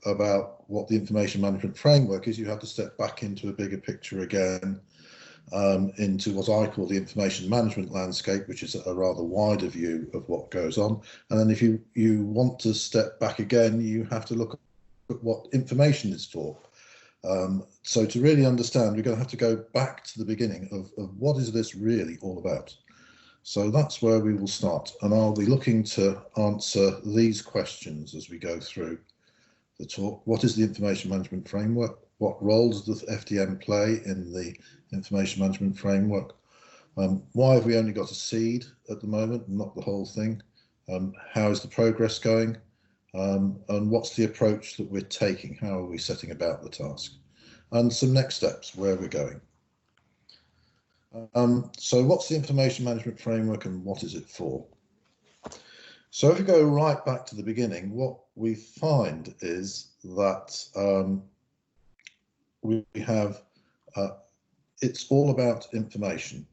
about what the information management framework is, you have to step back into a bigger picture again, into what I call the information management landscape, which is a rather wider view of what goes on. And then if you want to step back again, you have to look at what information is for. So to really understand, we're going to have to go back to the beginning of what is this really all about. So that's where we will start, and I'll be looking to answer these questions as we go through the talk. What is the information management framework? What role does the FDM play in the information management framework? Why have we only got a seed at the moment, not the whole thing? How is the progress going? And what's the approach that we're taking? How are we setting about the task? And some next steps, where we're going. So what's the information management framework and what is it for? So if we go right back to the beginning, what we find is that we have, it's all about information,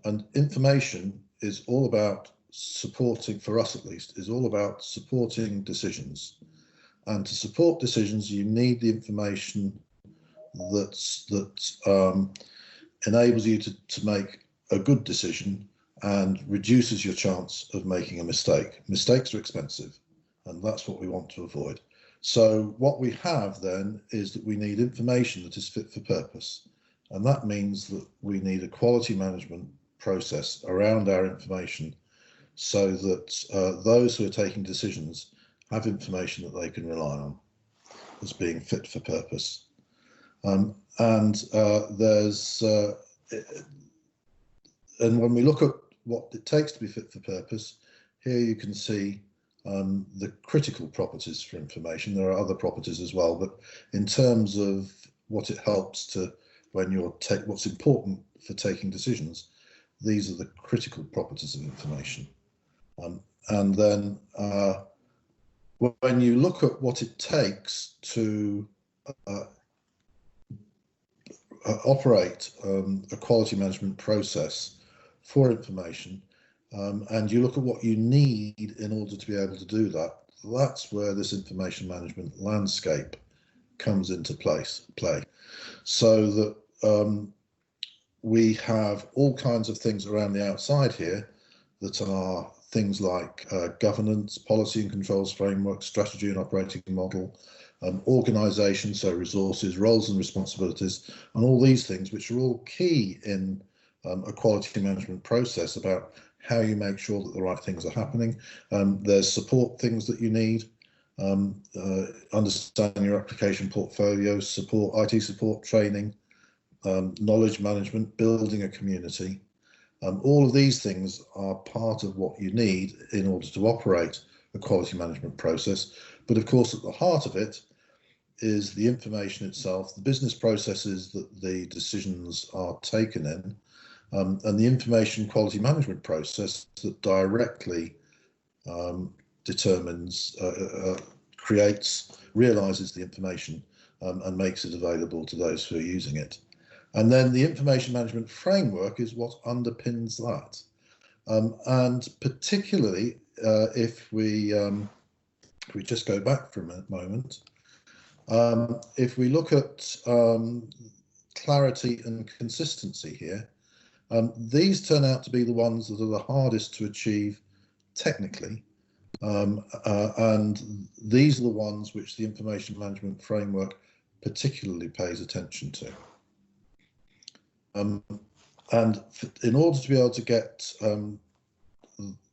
and information is all about supporting, for us at least, is all about supporting decisions. And to support decisions, you need the information that enables you to make a good decision and reduces your chance of making a mistake. Mistakes are expensive, and that's what we want to avoid. So what we have then is that we need information that is fit for purpose. And that means that we need a quality management process around our information so that those who are taking decisions have information that they can rely on as being fit for purpose. And when we look at what it takes to be fit for purpose, here you can see the critical properties for information. There are other properties as well, but in terms of what it helps to, when you're what's important for taking decisions, these are the critical properties of information. And then when you look at what it takes to operate a quality management process for information, and you look at what you need in order to be able to do that, that's where this information management landscape comes into play. So that we have all kinds of things around the outside here that are things like governance, policy and controls framework, strategy and operating model, organisation, so resources, roles and responsibilities, and all these things, which are all key in a quality management process about how you make sure that the right things are happening. There's support things that you need, understanding your application portfolio, support, IT support, training, knowledge management, building a community. All of these things are part of what you need in order to operate a quality management process. But of course, at the heart of it is the information itself, the business processes that the decisions are taken in, and the information quality management process that directly determines, realizes the information and makes it available to those who are using it. And then the information management framework is what underpins that. And particularly if we just go back for a moment, if we look at clarity and consistency here, these turn out to be the ones that are the hardest to achieve technically. And these are the ones which the information management framework particularly pays attention to. And in order to be able to get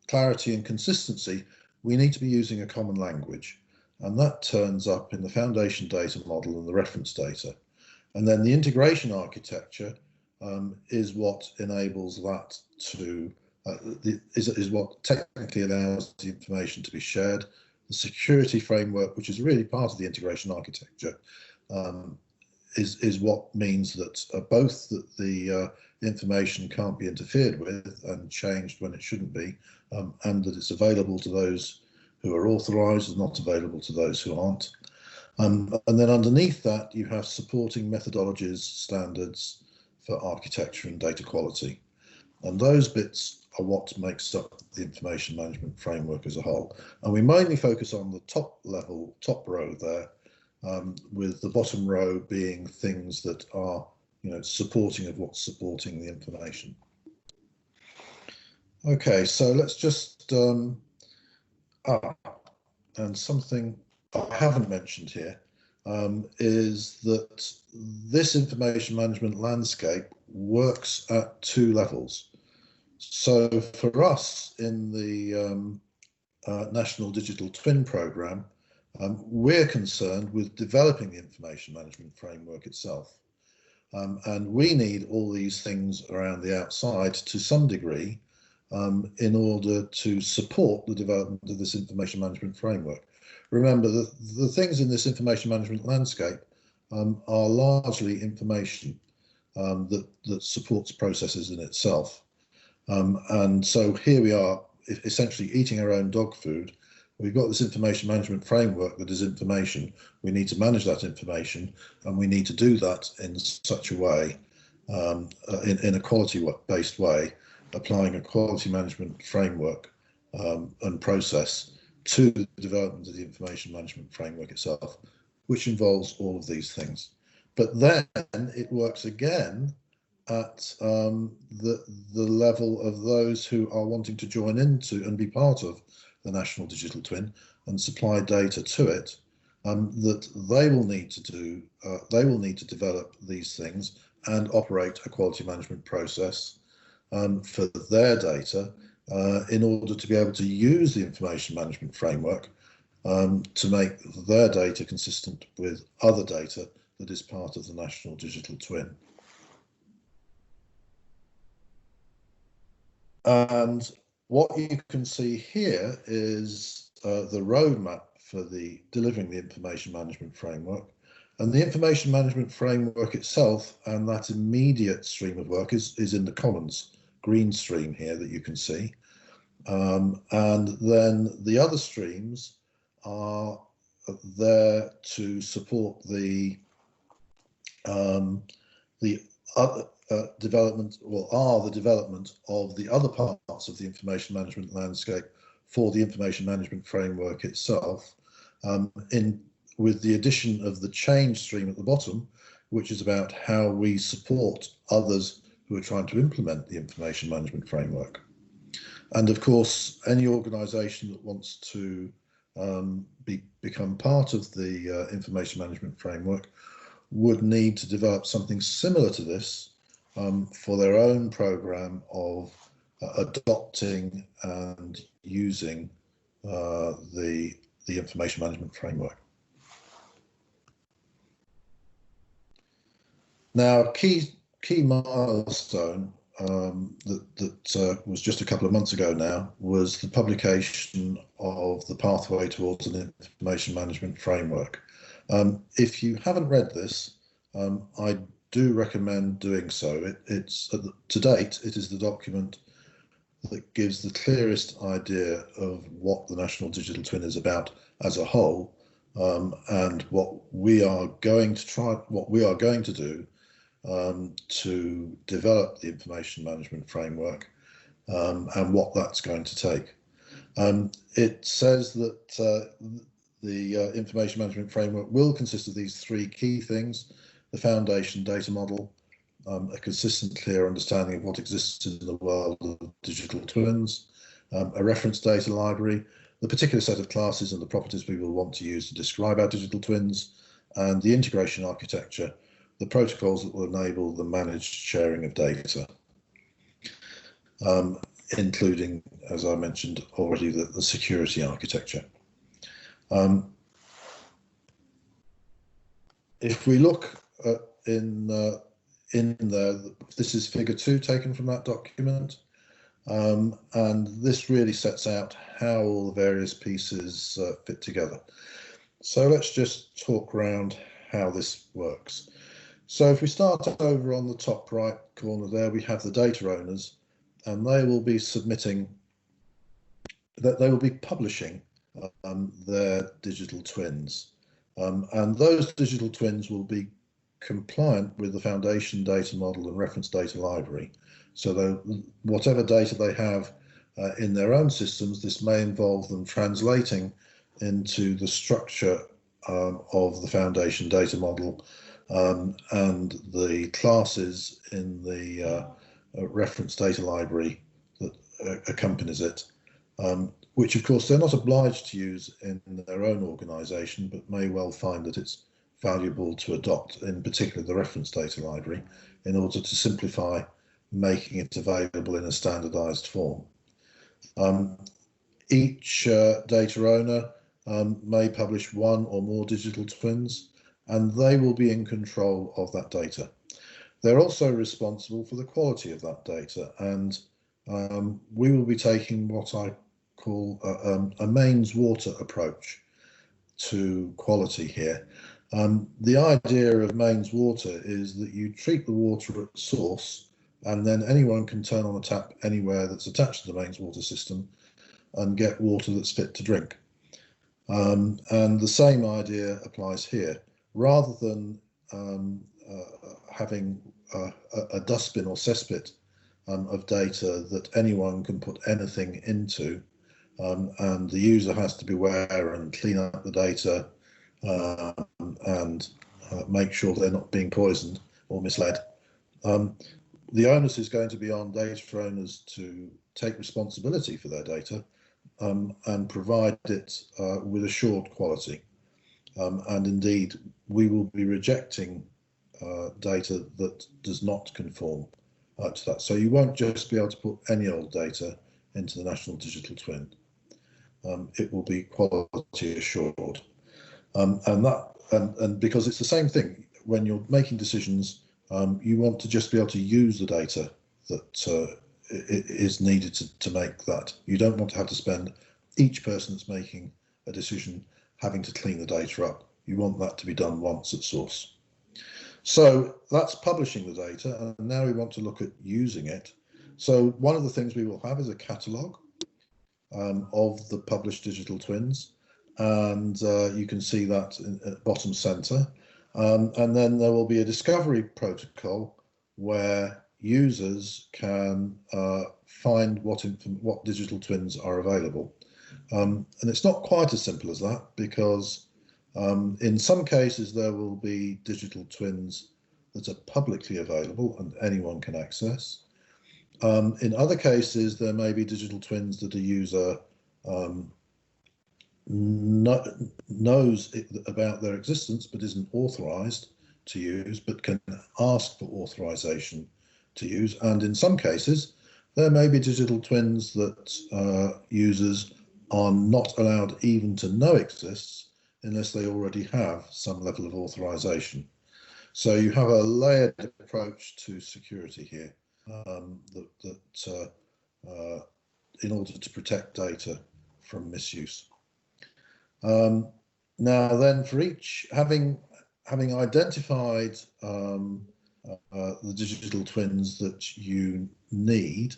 clarity and consistency, we need to be using a common language. And that turns up in the foundation data model and the reference data. And then the integration architecture is what enables that to, is what technically allows the information to be shared. The security framework, which is really part of the integration architecture, is what means that both that the information can't be interfered with and changed when it shouldn't be, and that it's available to those who are authorized and not available to those who aren't. And then underneath that, you have supporting methodologies, standards for architecture and data quality. And those bits are what makes up the information management framework as a whole. And we mainly focus on the top level, top row there, with the bottom row being things that are, supporting of what's supporting the information. Okay, so let's just, and something I haven't mentioned here is that this information management landscape works at two levels. So for us in the National Digital Twin Programme, we're concerned with developing the information management framework itself. And we need all these things around the outside to some degree in order to support the development of this information management framework. Remember, the things in this information management landscape are largely information that supports processes in itself. And so here we are, essentially eating our own dog food. We've got this information management framework that is information. We need to manage that information, and we need to do that in such a way, in a quality-based way, applying a quality management framework and process to the development of the information management framework itself, which involves all of these things. But then it works again at the level of those who are wanting to join into and be part of the National Digital Twin and supply data to it, that they will need to do, they will need to develop these things and operate a quality management process for their data in order to be able to use the information management framework to make their data consistent with other data that is part of the National Digital Twin. And what you can see here is the roadmap for delivering the information management framework. And the information management framework itself and that immediate stream of work is in the Commons green stream here that you can see. And then the other streams are there to support the other development, or are the development of the other parts of the information management landscape for the information management framework itself, with the addition of the change stream at the bottom, which is about how we support others who are trying to implement the information management framework. And of course, any organisation that wants to become part of the information management framework would need to develop something similar to this for their own programme of adopting and using the information management framework. Now, a key milestone that was just a couple of months ago now was the publication of the Pathway Towards an Information Management Framework. If you haven't read this, I do recommend doing so. To date, it is the document that gives the clearest idea of what the National Digital Twin is about as a whole, and what we are going to do to develop the information management framework, and what that's going to take. It says that the information management framework will consist of these three key things: the foundation data model, a consistent, clear understanding of what exists in the world of digital twins, a reference data library, the particular set of classes and the properties we will want to use to describe our digital twins, and the integration architecture, the protocols that will enable the managed sharing of data, including, as I mentioned already, the security architecture. If we look in there, this is figure 2 taken from that document, and this really sets out how all the various pieces fit together. So let's just talk around how this works. So if we start over on the top right corner there, we have the data owners, and they will be submitting, that they will be publishing their digital twins. And those digital twins will be compliant with the foundation data model and reference data library. So whatever data they have in their own systems, this may involve them translating into the structure of the foundation data model and the classes in the reference data library that accompanies it, which of course they're not obliged to use in their own organisation, but may well find that it's valuable to adopt, in particular the reference data library, in order to simplify making it available in a standardised form. Each data owner may publish one or more digital twins, and they will be in control of that data. They're also responsible for the quality of that data, and we will be taking what I call a mains water approach to quality here. The idea of mains water is that you treat the water at source, and then anyone can turn on a tap anywhere that's attached to the mains water system and get water that's fit to drink. And the same idea applies here. Rather than having a dustbin or cesspit of data that anyone can put anything into, and the user has to beware and clean up the data and make sure they're not being poisoned or misled. The onus is going to be on data owners to take responsibility for their data and provide it with assured quality. And indeed, we will be rejecting data that does not conform to that. So you won't just be able to put any old data into the National Digital Twin. It will be quality assured. And because it's the same thing, when you're making decisions, you want to just be able to use the data that is needed to make that. You don't want to have to spend each person that's making a decision having to clean the data up. You want that to be done once at source. So that's publishing the data, and now we want to look at using it. So one of the things we will have is a catalogue of the published digital twins, and you can see that at bottom centre. And then there will be a discovery protocol where users can find what digital twins are available. And it's not quite as simple as that, because in some cases there will be digital twins that are publicly available and anyone can access. In other cases, there may be digital twins that a user knows about their existence but isn't authorized to use, but can ask for authorization to use. And in some cases, there may be digital twins that users are not allowed even to know exists unless they already have some level of authorization. So you have a layered approach to security here in order to protect data from misuse. Now then, for each, having identified the digital twins that you need,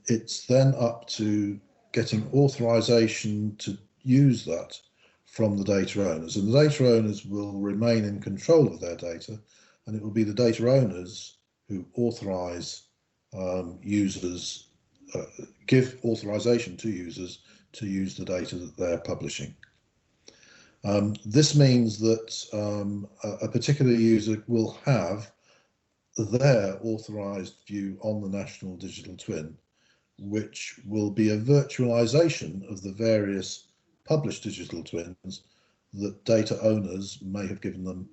it's then up to getting authorization to use that from the data owners. And the data owners will remain in control of their data, and it will be the data owners who authorize users, give authorization to users to use the data that they're publishing. This means that a particular user will have their authorized view on the National Digital Twin, which will be a virtualization of the various published digital twins that data owners may have given them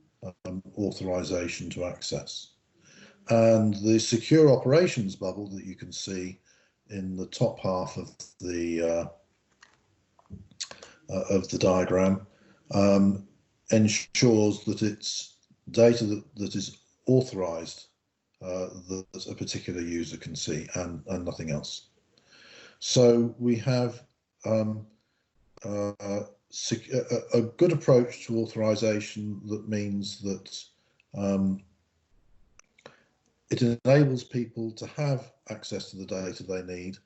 authorization to access. And the secure operations bubble that you can see in the top half of the diagram ensures that it's data that is authorized that a particular user can see, and nothing else. So we have a good approach to authorization that means that it enables people to have access to the data they need,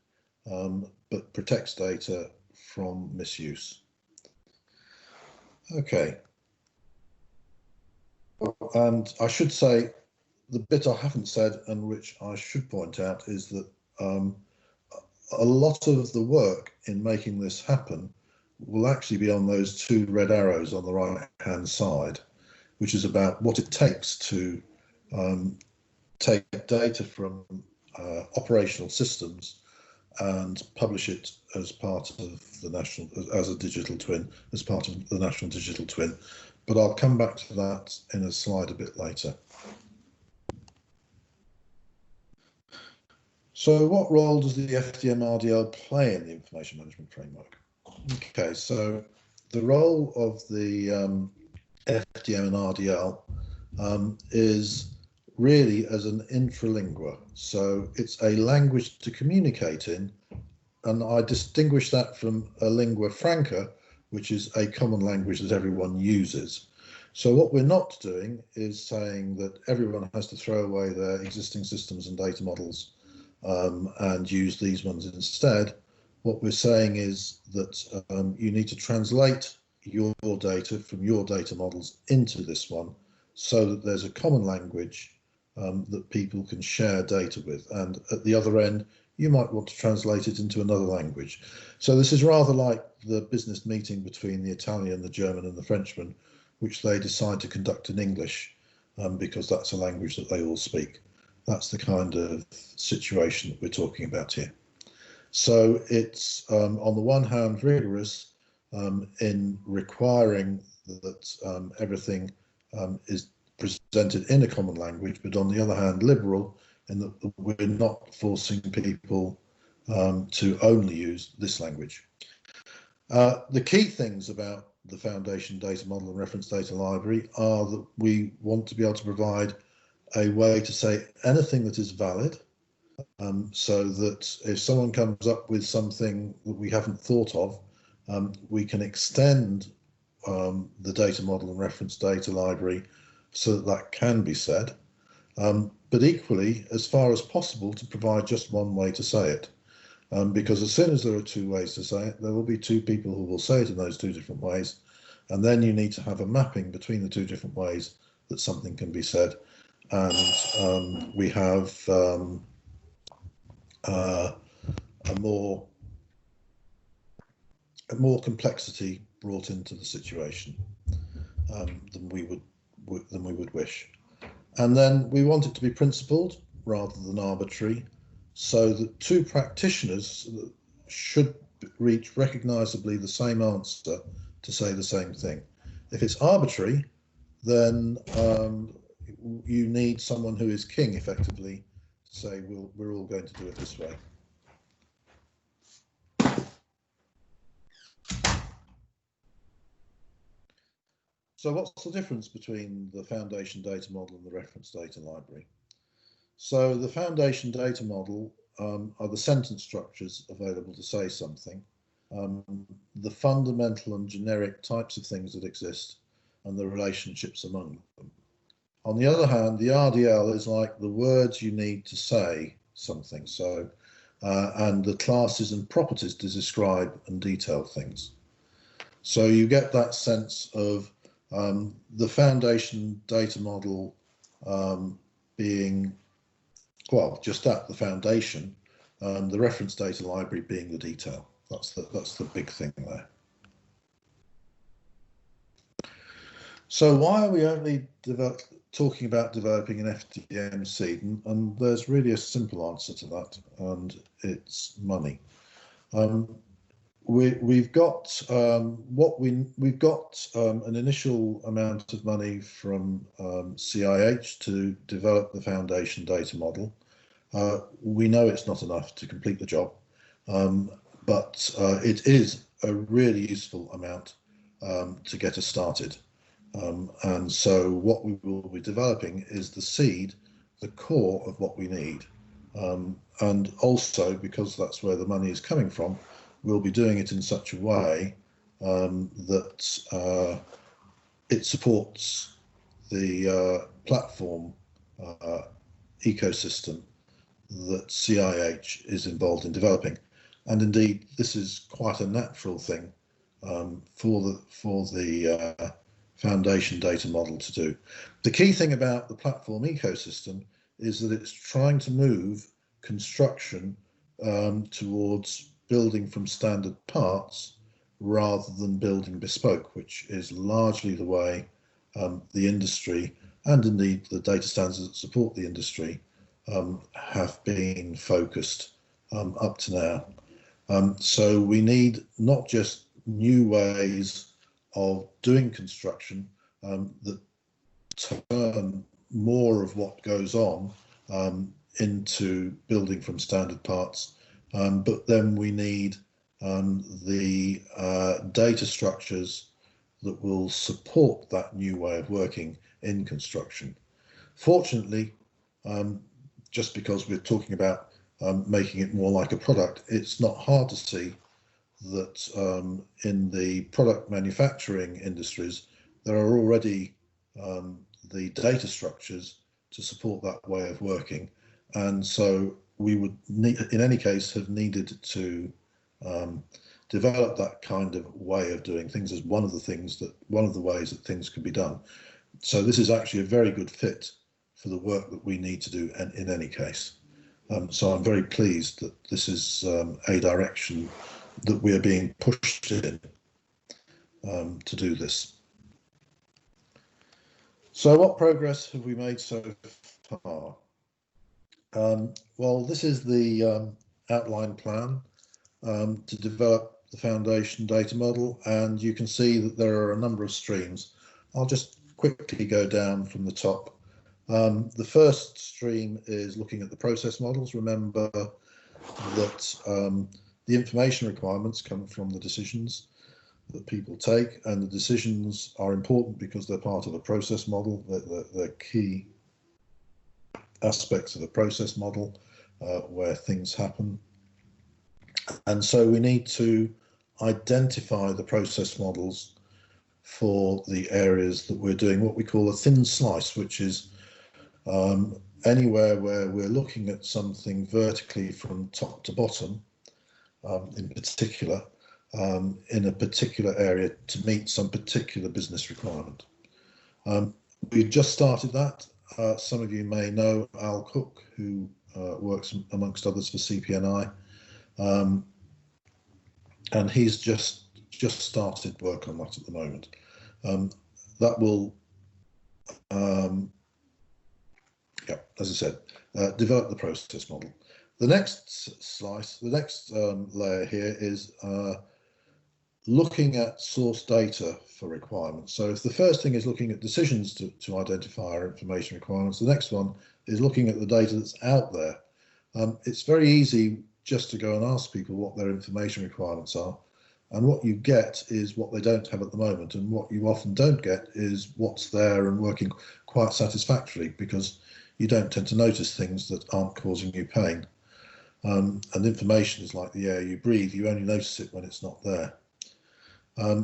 but protects data from misuse. Okay. And I should say, the bit I haven't said and which I should point out is that a lot of the work in making this happen will actually be on those two red arrows on the right hand side, which is about what it takes to take data from operational systems and publish it as part of the national, as a digital twin, as part of the national digital twin. But I'll come back to that in a slide a bit later. So what role does the FDM RDL play in the information management framework? Okay, so the role of the FDM and RDL is really as an infralingua. So it's a language to communicate in, and I distinguish that from a lingua franca, which is a common language that everyone uses. So what we're not doing is saying that everyone has to throw away their existing systems and data models and use these ones instead. What we're saying is that you need to translate your data from your data models into this one so that there's a common language that people can share data with. And at the other end, you might want to translate it into another language. So this is rather like the business meeting between the Italian, the German and the Frenchman, which they decide to conduct in English because that's a language that they all speak. That's the kind of situation that we're talking about here. So it's on the one hand rigorous in requiring that everything is presented in a common language, but on the other hand liberal in that we're not forcing people to only use this language. The key things about the foundation data model and reference data library are that we want to be able to provide a way to say anything that is valid, so that if someone comes up with something that we haven't thought of, we can extend the data model and reference data library so that that can be said, but equally, as far as possible, to provide just one way to say it. Because as soon as there are two ways to say it, there will be two people who will say it in those two different ways, and then you need to have a mapping between the two different ways that something can be said. And we have more complexity brought into the situation than we would wish. And then we want it to be principled rather than arbitrary, so that two practitioners should reach recognisably the same answer to say the same thing. If it's arbitrary, then you need someone who is king, effectively, to say we're all going to do it this way. So what's the difference between the foundation data model and the reference data library? So the foundation data model are the sentence structures available to say something, the fundamental and generic types of things that exist, and the relationships among them. On the other hand, the RDL is like the words you need to say something, so and the classes and properties to describe and detail things. So you get that sense of the foundation data model being, well, just that, the foundation, the reference data library being the detail. That's the big thing there. So why are we only talking about developing an FDM seed? And there's really a simple answer to that, and it's money. We've got an initial amount of money from CIH to develop the foundation data model. We know it's not enough to complete the job, but it is a really useful amount to get us started. And so what we will be developing is the seed, the core of what we need. And also, because that's where the money is coming from, we'll be doing it in such a way that it supports the platform ecosystem that CIH is involved in developing. And indeed, this is quite a natural thing for the foundation data model to do. The key thing about the platform ecosystem is that it's trying to move construction towards building from standard parts rather than building bespoke, which is largely the way the industry, and indeed the data standards that support the industry, have been focused up to now. So we need not just new ways of doing construction that turn more of what goes on into building from standard parts, but then we need the data structures that will support that new way of working in construction. Fortunately, just because we're talking about making it more like a product, it's not hard to see that in the product manufacturing industries, there are already the data structures to support that way of working. And so we would need, in any case, have needed to develop that kind of way of doing things as one of the ways that things can be done. So this is actually a very good fit for the work that we need to do in any case. So I'm very pleased that this is a direction that we are being pushed in to do this. So what progress have we made so far? Well, this is the outline plan to develop the foundation data model, and you can see that there are a number of streams. I'll just quickly go down from the top. The first stream is looking at the process models. Remember that the information requirements come from the decisions that people take, and the decisions are important because they're part of a process model. They're key aspects of a process model where things happen. And so we need to identify the process models for the areas that we're doing what we call a thin slice, which is anywhere where we're looking at something vertically from top to bottom, in particular, in a particular area to meet some particular business requirement. We've just started that. Some of you may know Al Cook, who works amongst others for CPNI, and he's just started work on that at the moment. That will, yeah, as I said, develop the process model. The next slice, the next layer here is looking at source data for requirements. So if the first thing is looking at decisions to identify our information requirements, the next one is looking at the data that's out there. It's very easy just to go and ask people what their information requirements are. And what you get is what they don't have at the moment. And what you often don't get is what's there and working quite satisfactorily, because you don't tend to notice things that aren't causing you pain. And information is like the air you breathe. You only notice it when it's not there.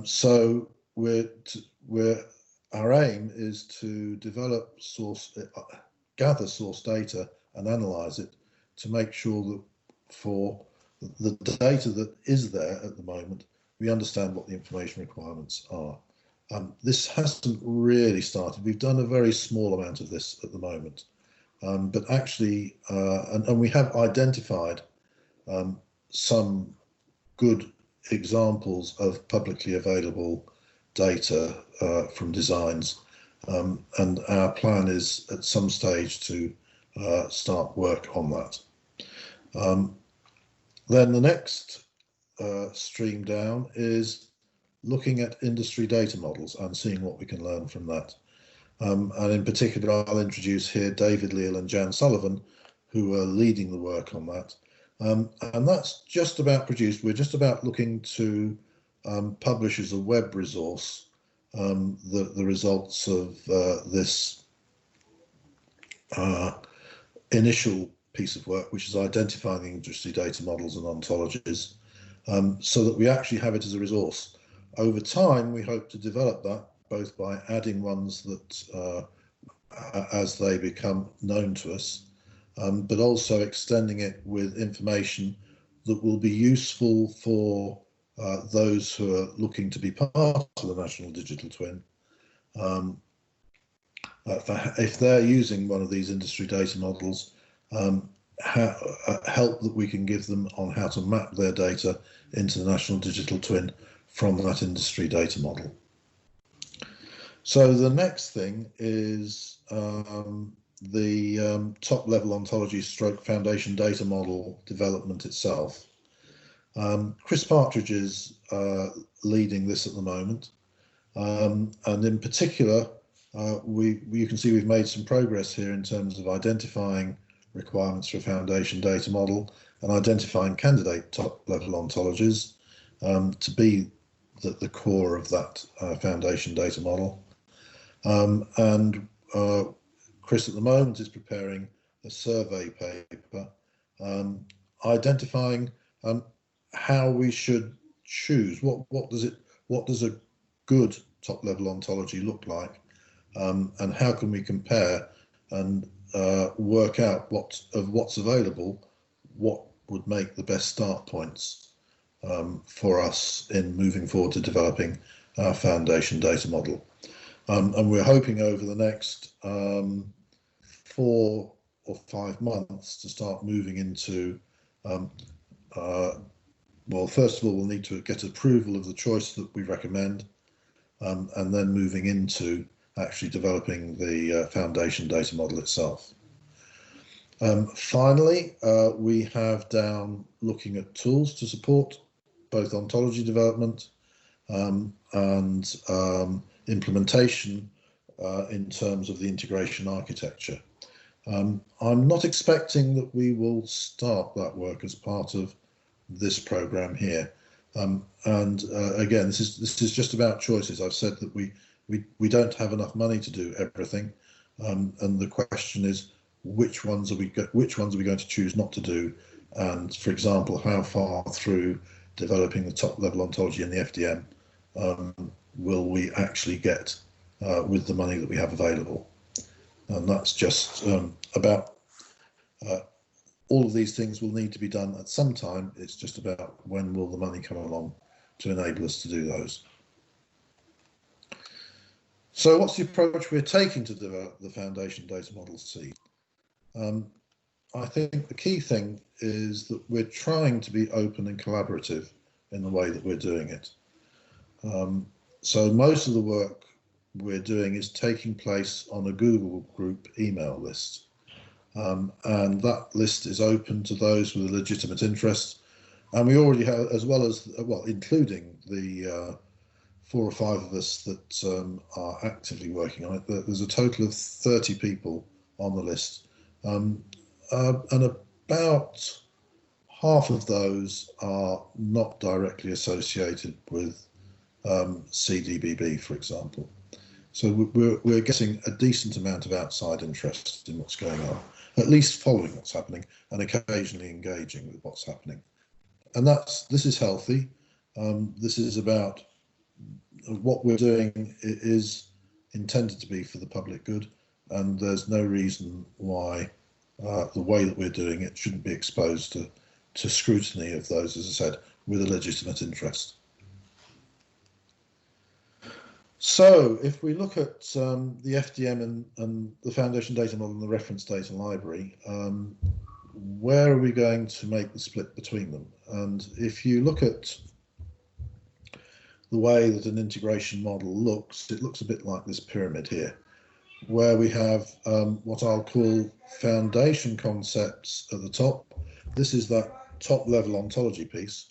So our aim is to develop gather source data and analyze it to make sure that for the data that is there at the moment, we understand what the information requirements are. This hasn't really started. We've done a very small amount of this at the moment, but actually, and we have identified some good examples of publicly available data from designs, and our plan is at some stage to start work on that. Then the next stream down is looking at industry data models and seeing what we can learn from that. And in particular, I'll introduce here David Leal and Jan Sullivan, who are leading the work on that. And that's just about produced. We're just about looking to publish as a web resource the results of this initial piece of work, which is identifying the industry data models and ontologies, so that we actually have it as a resource. Over time, we hope to develop that both by adding ones that as they become known to us, but also extending it with information that will be useful for those who are looking to be part of the National Digital Twin. If they're using one of these industry data models, help that we can give them on how to map their data into the National Digital Twin from that industry data model. So the next thing is the top-level ontology stroke foundation data model development itself. Chris Partridge is leading this at the moment, and in particular, you can see we've made some progress here in terms of identifying requirements for a foundation data model and identifying candidate top-level ontologies to be the core of that foundation data model. And Chris at the moment is preparing a survey paper identifying how we should choose what does a good top-level ontology look like, and how can we compare and work out what's available, what would make the best start points for us in moving forward to developing our foundation data model. And we're hoping over the next 4 or 5 months to start moving into, well, first of all, we'll need to get approval of the choice that we recommend, and then moving into actually developing the foundation data model itself. Finally, we have down looking at tools to support both ontology development and implementation in terms of the integration architecture. I'm not expecting that we will start that work as part of this program here. Again, this is just about choices. I've said that we don't have enough money to do everything, and the question is which ones are we going to choose not to do, and for example, how far through developing the top level ontology in the FDM will we actually get with the money that we have available. And that's just about all of these things will need to be done at some time. It's just about when will the money come along to enable us to do those. So what's the approach we're taking to develop the foundation data model Seed? I think the key thing is that we're trying to be open and collaborative in the way that we're doing it. So most of the work we're doing is taking place on a Google group email list. And that list is open to those with a legitimate interest. And we already have, as well as, well, including the 4 or 5 of us that are actively working on it, there's a total of 30 people on the list. And about half of those are not directly associated with CDBB, for example. So we're getting a decent amount of outside interest in what's going on, at least following what's happening and occasionally engaging with what's happening. And this is healthy. This is about what we're doing is intended to be for the public good, and there's no reason why the way that we're doing it shouldn't be exposed to scrutiny of those, as I said, with a legitimate interest. So if we look at the FDM and the foundation data model and the reference data library, where are we going to make the split between them? And if you look at the way that an integration model looks, it looks a bit like this pyramid here, where we have what I'll call foundation concepts at the top. This is that top level ontology piece,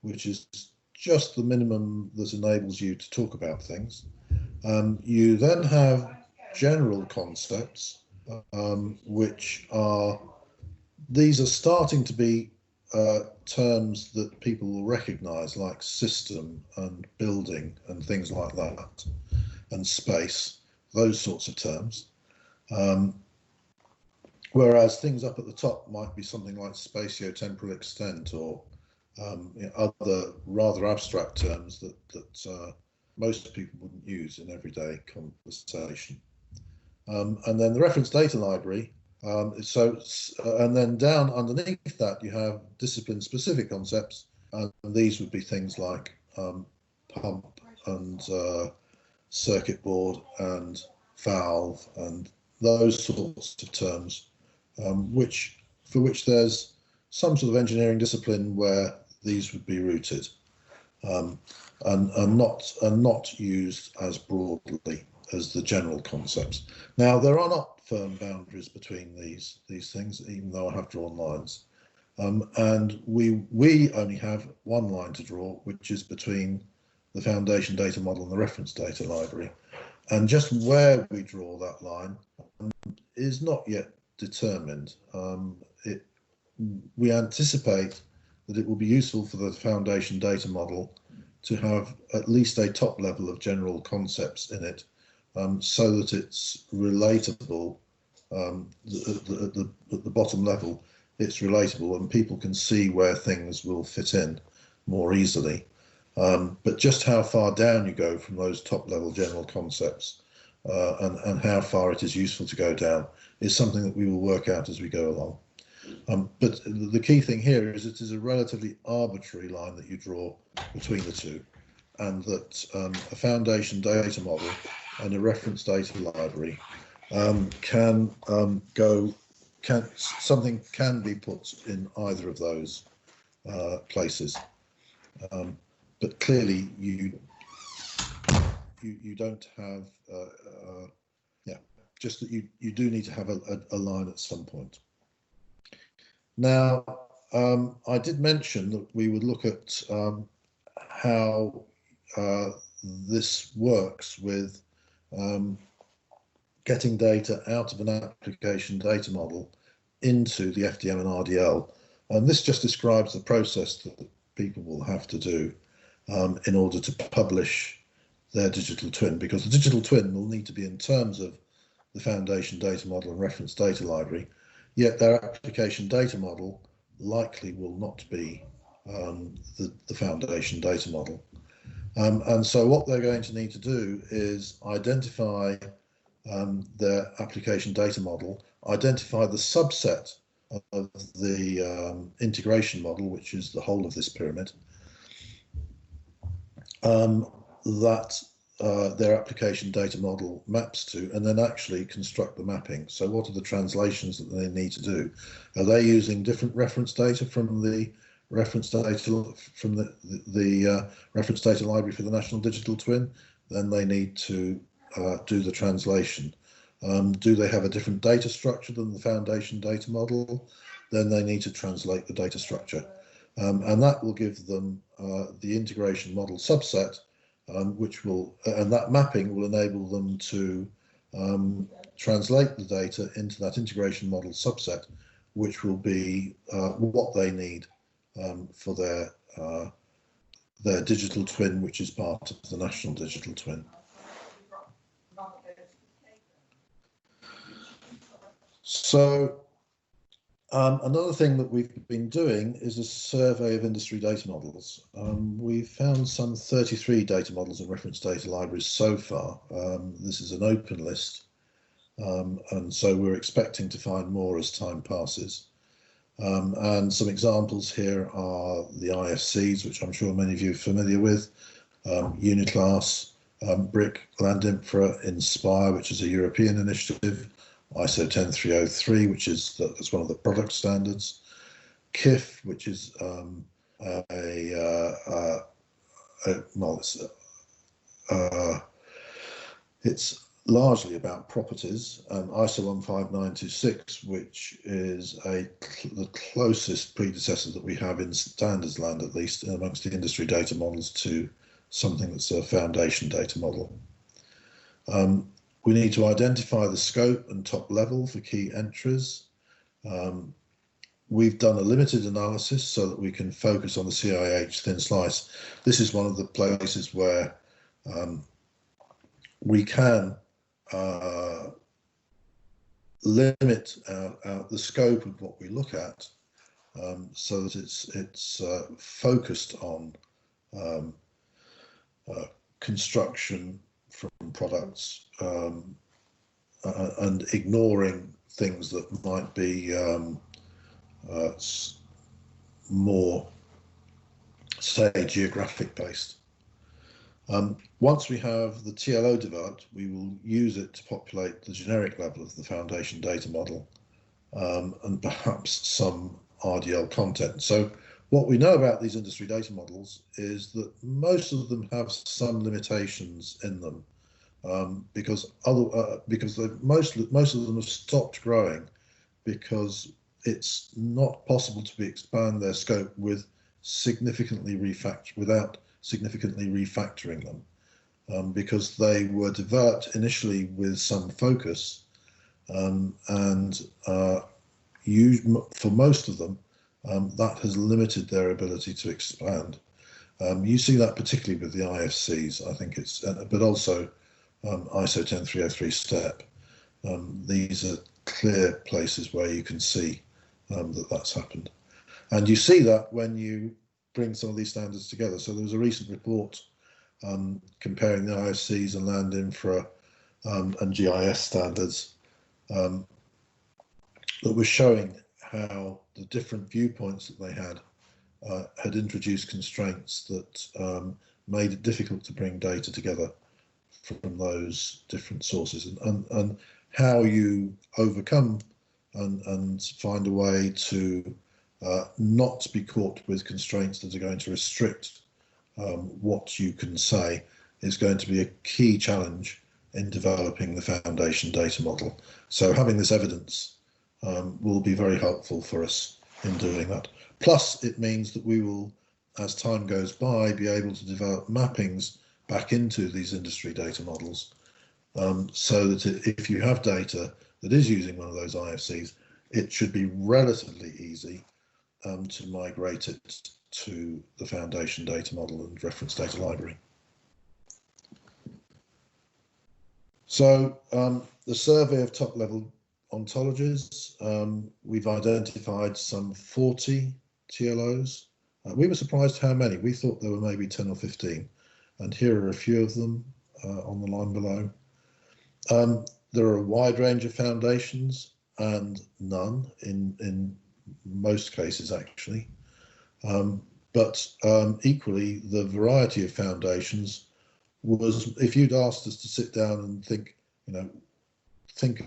which is just the minimum that enables you to talk about things. You then have general concepts, which are, these are starting to be terms that people will recognize, like system and building and things like that, and space, those sorts of terms. Whereas things up at the top might be something like spatio-temporal extent, or other rather abstract terms that most people wouldn't use in everyday conversation. And then the reference data library, and then down underneath that you have discipline-specific concepts, and these would be things like pump and circuit board and valve and those sorts of terms, for which there's some sort of engineering discipline where these would be rooted. and not used as broadly as the general concepts. Now, there are not firm boundaries between these things, even though I have drawn lines. And we only have one line to draw, which is between the foundation data model and the reference data library. And just where we draw that line is not yet determined. We anticipate that it will be useful for the foundation data model to have at least a top level of general concepts in it, so that it's relatable at the bottom level. It's relatable and people can see where things will fit in more easily. But just how far down you go from those top level general concepts and how far it is useful to go down is something that we will work out as we go along. But the key thing here is it is a relatively arbitrary line that you draw between the two, and that a foundation data model and a reference data library something can be put in either of those places. But clearly you don't have just that you do need to have a line at some point. Now, I did mention that we would look at how this works with getting data out of an application data model into the FDM and RDL. And this just describes the process that people will have to do in order to publish their digital twin, because the digital twin will need to be in terms of the foundation data model and reference data library, yet their application data model likely will not be the foundation data model. And so what they're going to need to do is identify their application data model, identify the subset of the integration model, which is the whole of this pyramid, that their application data model maps to, and then actually construct the mapping. So what are the translations that they need to do? Are they using different reference data from the reference data from the reference data library for the National Digital Twin? Then they need to do the translation. Do they have a different data structure than the foundation data model? Then they need to translate the data structure. And that will give them the integration model subset, which will, and that mapping will enable them to translate the data into that integration model subset, which will be what they need for their digital twin, which is part of the National Digital Twin. So another thing that we've been doing is a survey of industry data models. We've found some 33 data models and reference data libraries so far. This is an open list, and so we're expecting to find more as time passes. And some examples here are the IFCs, which I'm sure many of you are familiar with, Uniclass, BRIC, Landinfra, Inspire, which is a European initiative, ISO 10303, which is that's one of the product standards, KIF, which is it's largely about properties, and ISO 15926, which is the closest predecessor that we have in standards land, at least amongst the industry data models, to something that's a foundation data model. We need to identify the scope and top level for key entries. We've done a limited analysis so that we can focus on the CIH thin slice. This is one of the places where we can limit the scope of what we look at, so that it's focused on construction from products, and ignoring things that might be more, say, geographic based. Once we have the TLO developed, we will use it to populate the generic level of the foundation data model, and perhaps some RDL content. So What we know about these industry data models is that most of them have some limitations in them, because most of them have stopped growing because it's not possible to expand their scope without significantly refactoring them, because they were developed initially with some focus, and for most of them, that has limited their ability to expand. You see that particularly with the IFCs, I think it's, but also ISO 10303 STEP. These are clear places where you can see that that's happened. And you see that when you bring some of these standards together. So there was a recent report comparing the IFCs and land infra and GIS standards that was showing how the different viewpoints that they had introduced constraints that made it difficult to bring data together from those different sources, and how you overcome and find a way to not be caught with constraints that are going to restrict what you can say is going to be a key challenge in developing the foundation data model. So having this evidence will be very helpful for us in doing that. Plus, it means that we will, as time goes by, be able to develop mappings back into these industry data models, so that if you have data that is using one of those IFCs, it should be relatively easy to migrate it to the foundation data model and reference data library. So the survey of top-level ontologies, we've identified some 40 TLOs. We were surprised how many. We thought there were maybe 10 or 15, and here are a few of them on the line below. There are a wide range of foundations and none in most cases, actually. But equally, the variety of foundations was, if you'd asked us to sit down and think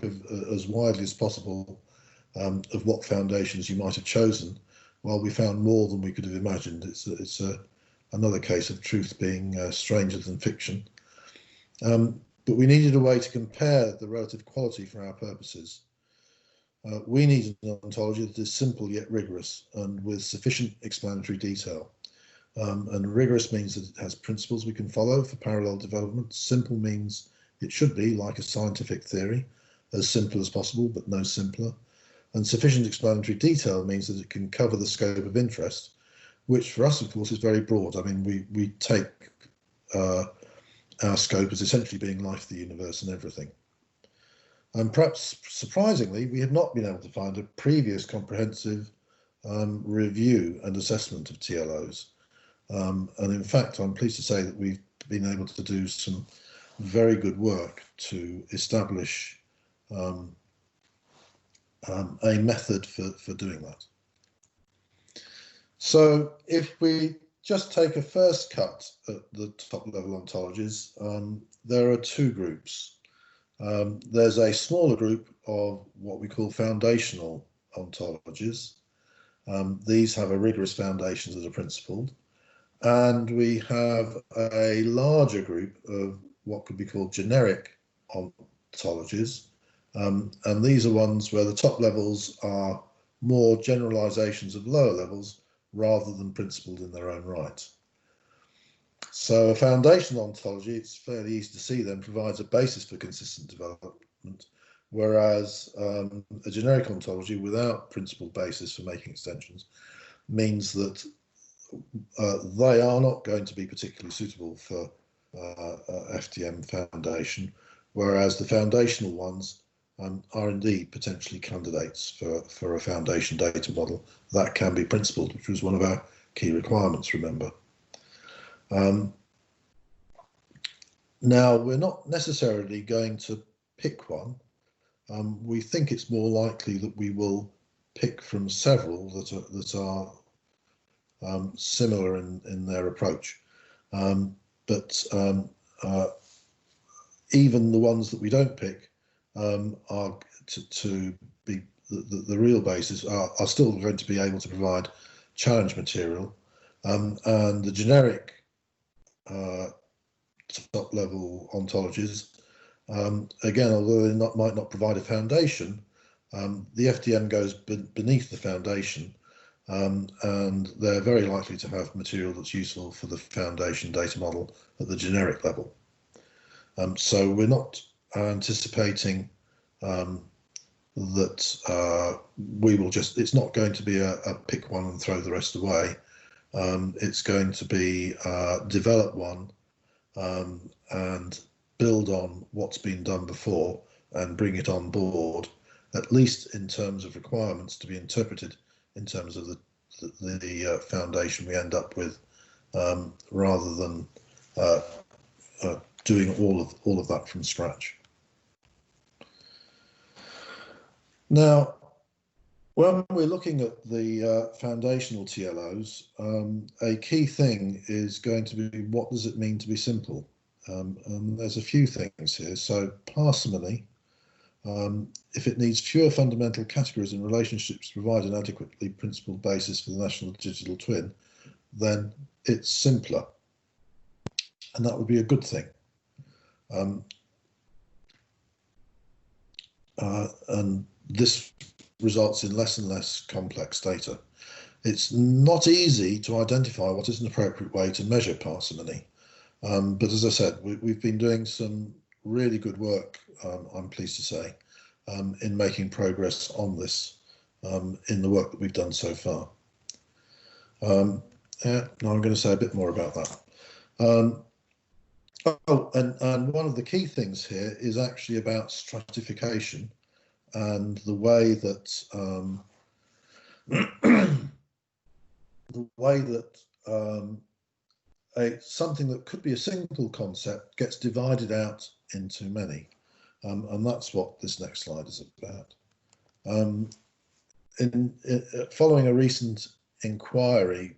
of as widely as possible of what foundations you might have chosen, well, we found more than we could have imagined. It's another case of truth being stranger than fiction. But we needed a way to compare the relative quality for our purposes. We needed an ontology that is simple yet rigorous and with sufficient explanatory detail. And rigorous means that it has principles we can follow for parallel development. Simple means it should be like a scientific theory, as simple as possible, but no simpler. And sufficient explanatory detail means that it can cover the scope of interest, which for us, of course, is very broad. I mean, we take our scope as essentially being life, the universe, and everything. And perhaps surprisingly, we have not been able to find a previous comprehensive review and assessment of TLOs. And in fact, I'm pleased to say that we've been able to do some very good work to establish a method for doing that. So if we just take a first cut at the top level ontologies, there are two groups. There's a smaller group of what we call foundational ontologies. These have a rigorous foundations that are principled. And we have a larger group of what could be called generic ontologies. And these are ones where the top levels are more generalizations of lower levels rather than principled in their own right. So a foundational ontology, it's fairly easy to see then, provides a basis for consistent development, whereas a generic ontology without principled basis for making extensions means that they are not going to be particularly suitable for FDM foundation, whereas the foundational ones are indeed potentially candidates for a foundation data model that can be principled, which was one of our key requirements, remember. Now, we're not necessarily going to pick one. We think it's more likely that we will pick from several that are similar in their approach. But even the ones that we don't pick are to be the real basis are still going to be able to provide challenge material, and the generic top level ontologies, again, although they might not provide a foundation, the FDM goes beneath the foundation, and they're very likely to have material that's useful for the foundation data model at the generic level. So we're not anticipating that we will just, it's not going to be a pick one and throw the rest away. It's going to be develop one and build on what's been done before and bring it on board, at least in terms of requirements to be interpreted in terms of the foundation we end up with, rather than doing all of that from scratch. Now, when we're looking at the foundational TLOs, a key thing is going to be, what does it mean to be simple? And there's a few things here. So parsimony, if it needs fewer fundamental categories and relationships to provide an adequately principled basis for the national digital twin, then it's simpler. And that would be a good thing. And this results in less and less complex data. It's not easy to identify what is an appropriate way to measure parsimony. But as I said, we've been doing some really good work, I'm pleased to say, in making progress on this in the work that we've done so far. Now I'm going to say a bit more about that. And one of the key things here is actually about stratification and the way that something that could be a single concept gets divided out into many, and that's what this next slide is about. Following a recent inquiry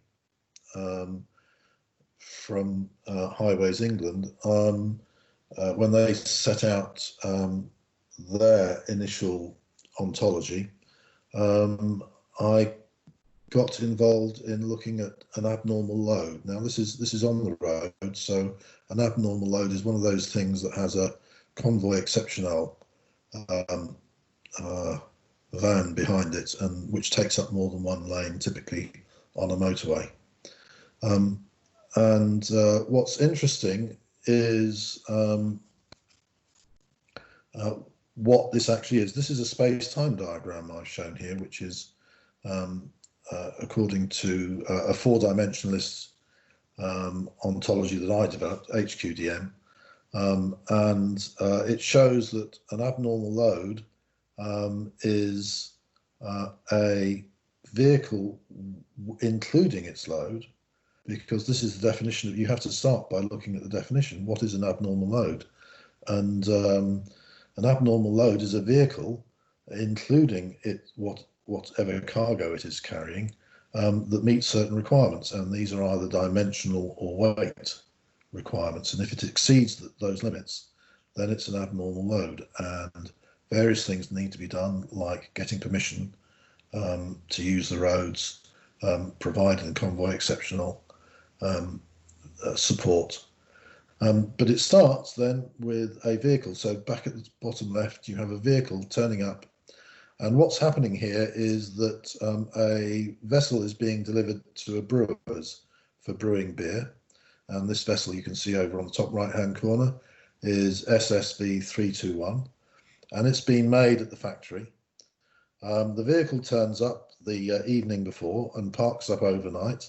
from Highways England, when they set out their initial ontology, I got involved in looking at an abnormal load. Now this is on the road, so an abnormal load is one of those things that has a convoy exceptional van behind it, and which takes up more than one lane, typically on a motorway. And what's interesting is what this actually is. This is a space-time diagram I've shown here, which is according to a four-dimensionalist ontology that I developed, HQDM, and it shows that an abnormal load is a vehicle including its load, because this is the definition of, you have to start by looking at the definition. What is an abnormal load? And an abnormal load is a vehicle, including whatever cargo it is carrying, that meets certain requirements, and these are either dimensional or weight requirements. And if it exceeds those limits, then it's an abnormal load, and various things need to be done, like getting permission to use the roads, providing convoy exceptional support. But it starts then with a vehicle. So back at the bottom left, you have a vehicle turning up. And what's happening here is that a vessel is being delivered to a brewer's for brewing beer. And this vessel you can see over on the top right-hand corner is SSV 321. And it's been made at the factory. The vehicle turns up the evening before and parks up overnight.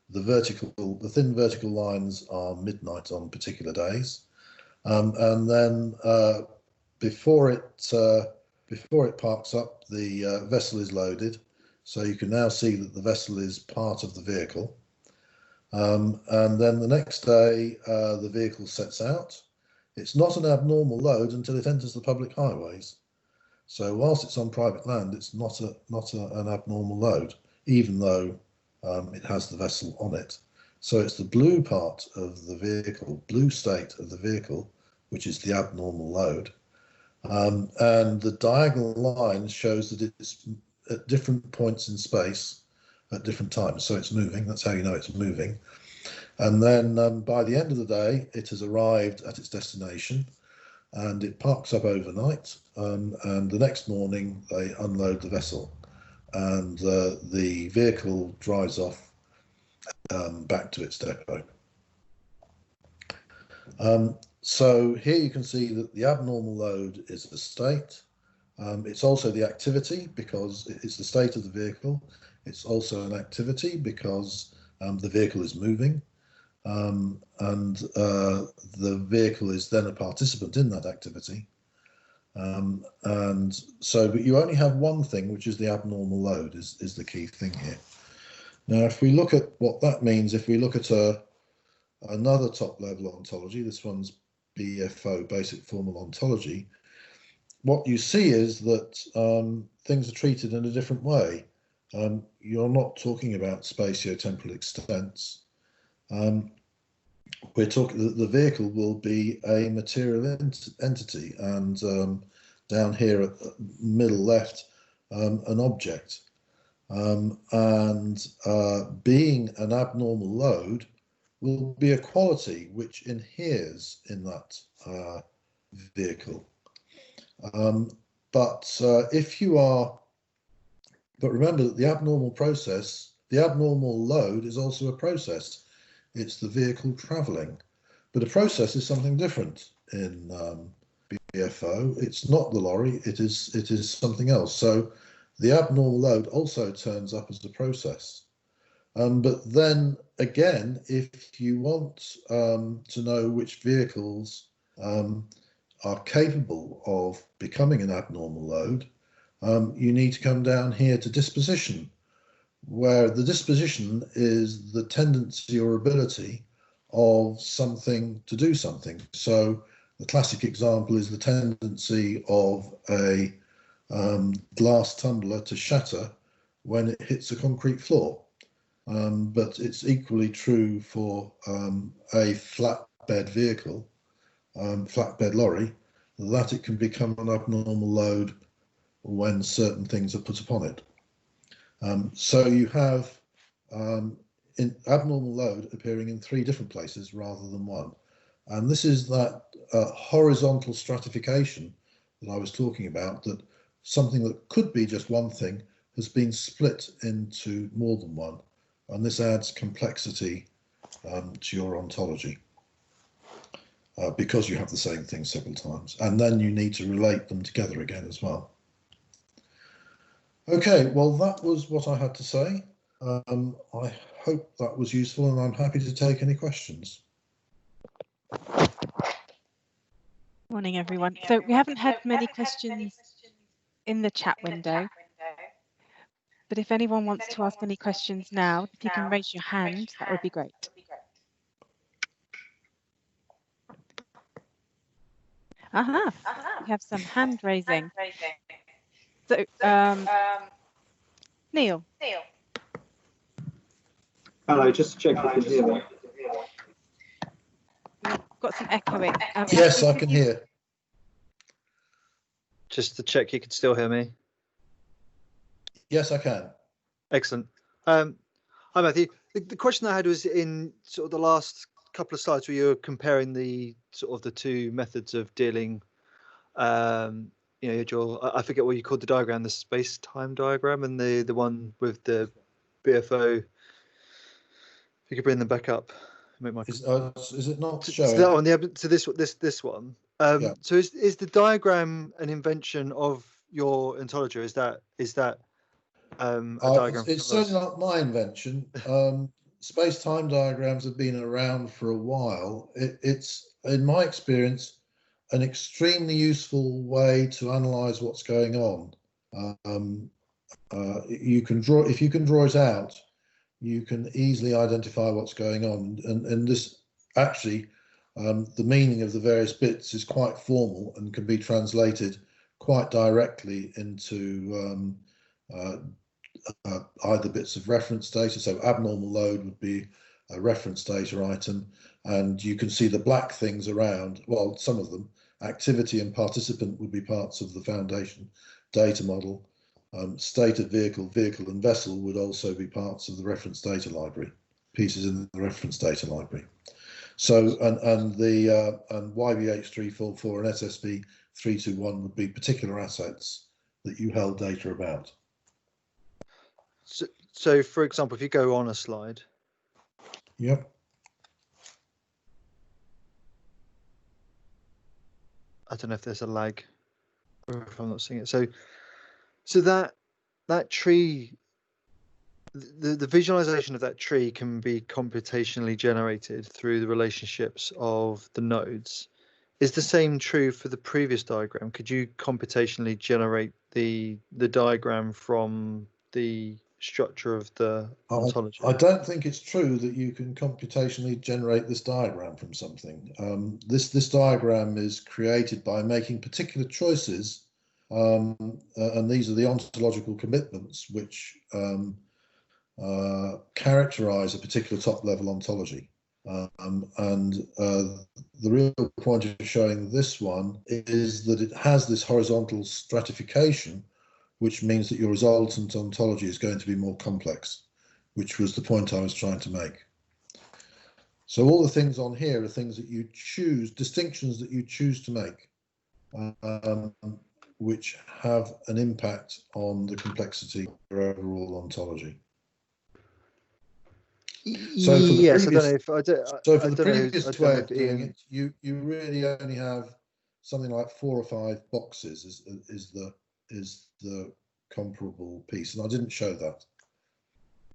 The thin vertical lines are midnight on particular days, and then before it parks up, the vessel is loaded. So you can now see that the vessel is part of the vehicle, and then the next day the vehicle sets out. It's not an abnormal load until it enters the public highways. So whilst it's on private land, it's not an abnormal load, even though it has the vessel on it. So it's the blue part of the vehicle, blue state of the vehicle, which is the abnormal load. And the diagonal line shows that it's at different points in space, at different times. So it's moving. That's how you know it's moving. And then by the end of the day, it has arrived at its destination and it parks up overnight. And the next morning, they unload the vessel and the vehicle drives off back to its depot. So here you can see that the abnormal load is the state. It's also the activity because it's the state of the vehicle. It's also an activity because the vehicle is moving. And the vehicle is then a participant in that activity. And so, but you only have one thing, which is the abnormal load is the key thing here. Now, if we look at what that means, if we look at another top level ontology, this one's BFO, basic formal ontology, what you see is that things are treated in a different way. You're not talking about spatio-temporal extents. We're talking the vehicle will be a material entity, and down here at the middle left, an object. And being an abnormal load will be a quality which inheres in that vehicle. But remember that the abnormal process, the abnormal load is also a process. It's the vehicle travelling, but a process is something different in BFO. It's not the lorry. It is something else. So the abnormal load also turns up as a process. But then again, if you want to know which vehicles are capable of becoming an abnormal load, you need to come down here to disposition, where the disposition is the tendency or ability of something to do something. So the classic example is the tendency of a glass tumbler to shatter when it hits a concrete floor. But it's equally true for a flatbed vehicle, flatbed lorry, that it can become an abnormal load when certain things are put upon it. So you have in abnormal load appearing in 3 different places rather than one. And this is that horizontal stratification that I was talking about, that something that could be just one thing has been split into more than one. And this adds complexity to your ontology because you have the same thing several times. And then you need to relate them together again as well. Okay, well, that was what I had to say. I hope that was useful, and I'm happy to take any questions. Morning, everyone. So we haven't had many questions in the chat window, but if anyone wants to ask any questions now, if you can raise your hand, that would be great. Aha, we have some hand raising. So, Neil. Hello, just to check if you can hear me. We've got some echoing. Yes, I can hear. Just to check you can still hear me. Yes, I can. Excellent. Hi, Matthew. The question I had was in sort of the last couple of slides where you were comparing the sort of the 2 methods of dealing. You know, Joel, I forget what you called the diagram, the space-time diagram, and the one with the BFO. If you could bring them back up. Is it not showing? So that one, yeah. So this one. Yeah. So is the diagram an invention of your ontology? Is that a diagram? It's certainly not my invention. Space-time diagrams have been around for a while. It's, in my experience, an extremely useful way to analyze what's going on. You can draw, if you can draw it out, you can easily identify what's going on. And this actually, the meaning of the various bits is quite formal and can be translated quite directly into either bits of reference data. So abnormal load would be a reference data item, and you can see the black things around, well, some of them, activity and participant would be parts of the foundation data model. State of vehicle, vehicle and vessel would also be parts of the reference data library, pieces in the reference data library. So, and YBH344 and SSB 321 would be particular assets that you held data about. So for example, if you go on a slide. Yep. I don't know if there's a lag or if I'm not seeing it. So that tree, the visualization of that tree can be computationally generated through the relationships of the nodes. Is the same true for the previous diagram? Could you computationally generate the diagram from the structure of the ontology? I don't think it's true that you can computationally generate this diagram from something. This diagram is created by making particular choices, and these are the ontological commitments which characterize a particular top-level ontology. The real point of showing this one is that it has this horizontal stratification, which means that your resultant ontology is going to be more complex, which was the point I was trying to make. So all the things on here are things that you choose, distinctions that you choose to make, which have an impact on the complexity of your overall ontology. So for the yes, previous, I don't know if I do, so for I the don't know, previous I don't know way if of doing Ian, it, you really only have something like 4 or 5 boxes is the comparable piece, and I didn't show that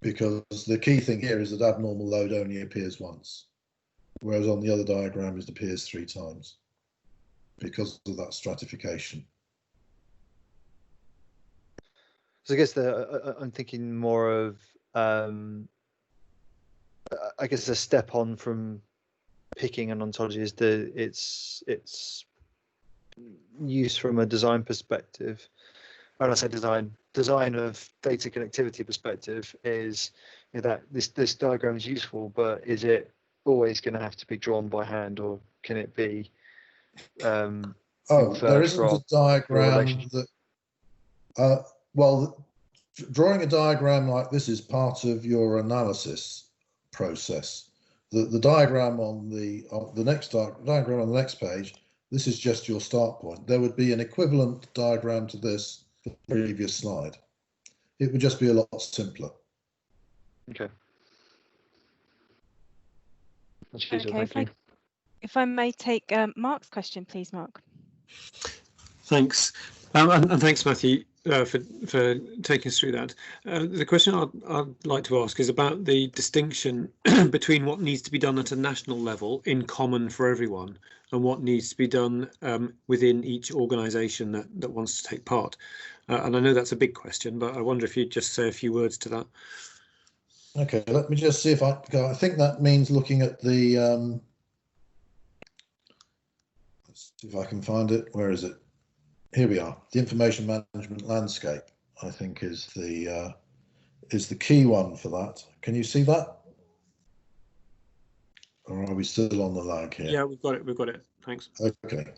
because the key thing here is that abnormal load only appears once, whereas on the other diagram it appears 3 times because of that stratification. So I guess I'm thinking more of I guess a step on from picking an ontology is its use from a design perspective. When I say design of data connectivity perspective is that this diagram is useful, but is it always going to have to be drawn by hand, or can it be there isn't a diagram that well, drawing a diagram like this is part of your analysis process. The diagram on the next diagram on the next page, this is just your start point. There would be an equivalent diagram to this for the previous slide. It would just be a lot simpler. Okay. Okay, if I may take Mark's question, please, Mark. Thanks, and thanks, Matthew, for taking us through that. The question I'd like to ask is about the distinction between what needs to be done at a national level in common for everyone and what needs to be done within each organisation that wants to take part. And I know that's a big question, but I wonder if you'd just say a few words to that. Okay, let me just see if I think that means looking at the let's see if I can find it. Where is it? Here we are. The information management landscape, I think, is the key one for that. Can you see that? Or are we still on the lag here? Yeah, we've got it. We've got it. Thanks. Okay.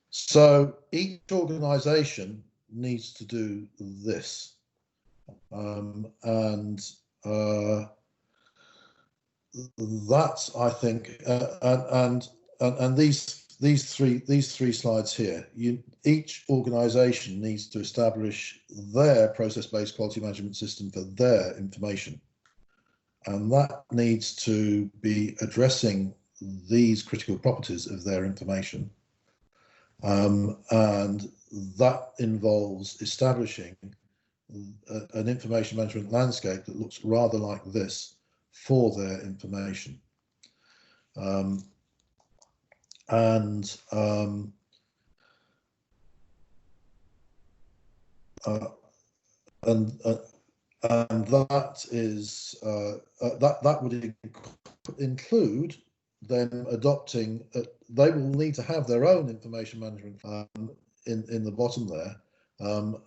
So each organisation needs to do this, and that's, I think, and these three slides here. Each organisation needs to establish their process-based quality management system for their information, and that needs to be addressing these critical properties of their information, and that involves establishing an information management landscape that looks rather like this for their information. And that is that would include them adopting. They will need to have their own information management in the bottom there,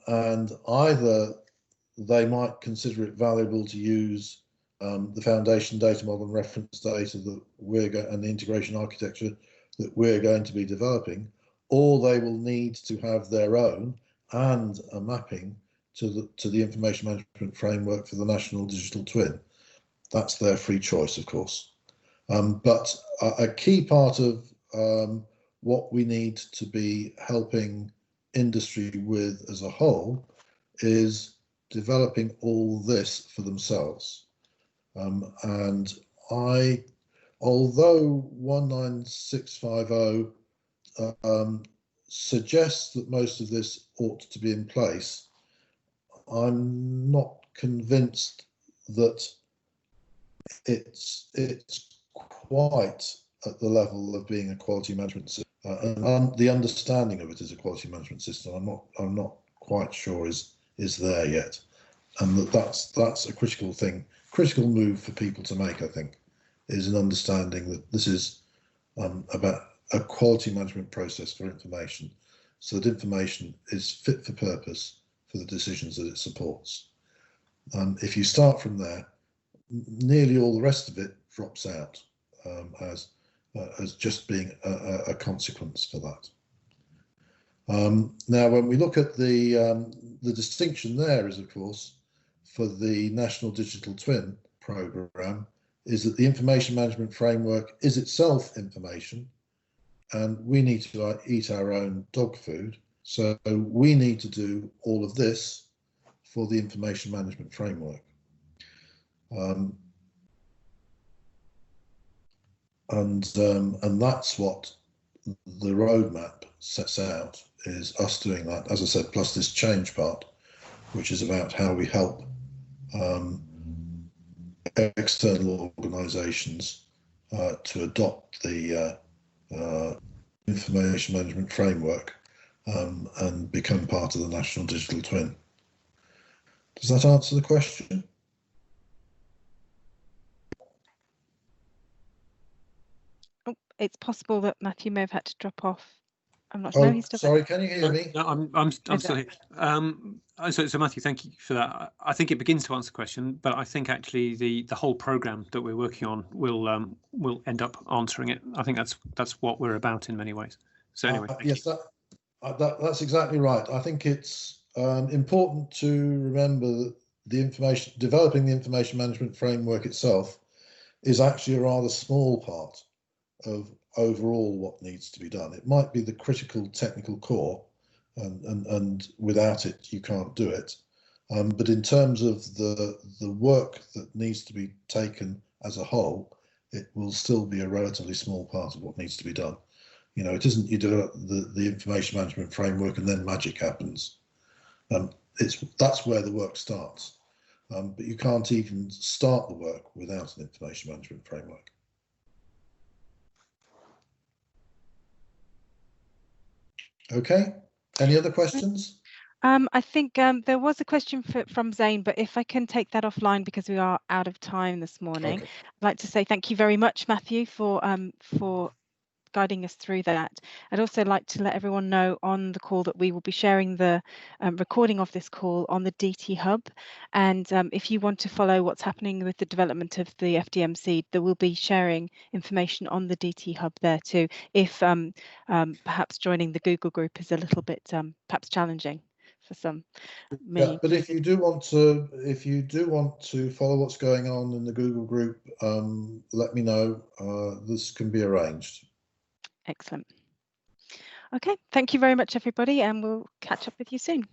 and either they might consider it valuable to use the foundation data model and reference data that and the integration architecture that we're going to be developing, or they will need to have their own and a mapping to the information management framework for the National Digital Twin. That's their free choice, of course. But a key part of what we need to be helping industry with as a whole is developing all this for themselves. And although 19650 suggests that most of this ought to be in place, I'm not convinced that it's quite at the level of being a quality management system, and the understanding of it as a quality management system, I'm not quite sure is there yet, and that's a critical move for people to make. I think is an understanding that this is about a quality management process for information, so that information is fit for purpose for the decisions that it supports. If you start from there, nearly all the rest of it drops out as just being a consequence for that. Now, when we look at the distinction there is, of course, for the National Digital Twin programme, is that the information management framework is itself information, and we need to eat our own dog food. So we need to do all of this for the information management framework. And that's what the roadmap sets out, is us doing that, as I said, plus this change part, which is about how we help external organisations to adopt the information management framework and become part of the National Digital Twin. Does that answer the question? Oh, it's possible that Matthew may have had to drop off. I'm not sure. Oh, sorry, can you hear me? No, I'm still here. So Matthew, thank you for that. I think it begins to answer the question, but I think actually the whole program that we're working on will end up answering it. I think that's what we're about in many ways. So anyway, yes, that's exactly right. I think it's important to remember that developing the information management framework itself is actually a rather small part of overall what needs to be done. It might be the critical technical core, and without it you can't do it. But in terms of the work that needs to be taken as a whole, it will still be a relatively small part of what needs to be done. You know, it isn't you develop the information management framework and then magic happens. That's where the work starts. But you can't even start the work without an information management framework. Okay, any other questions? I think there was a question from Zane, but if I can take that offline because we are out of time this morning. Okay. I'd like to say thank you very much, Matthew, for guiding us through that. I'd also like to let everyone know on the call that we will be sharing the recording of this call on the DT Hub. And if you want to follow what's happening with the development of the FDM Seed, there will be sharing information on the DT Hub there too, if perhaps joining the Google group is a little bit perhaps challenging for some. Yeah, but if you do want to follow what's going on in the Google group, let me know. This can be arranged. Excellent. Okay, thank you very much, everybody, and we'll catch up with you soon.